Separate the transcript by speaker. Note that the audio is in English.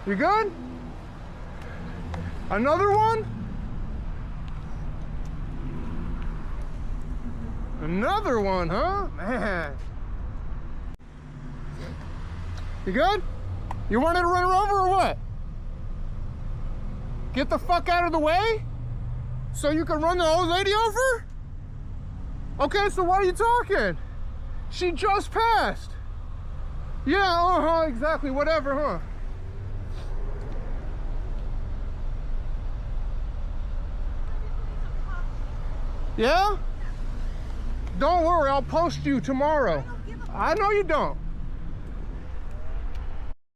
Speaker 1: You good? Another one? Another one, huh? Man. You good? You wanted to run her over or what? Get the fuck out of the way so you can run the old lady over? Okay, so why are you talking? She just passed. Yeah, exactly, whatever, huh? Yeah? Don't worry, I'll post you tomorrow. I know you don't.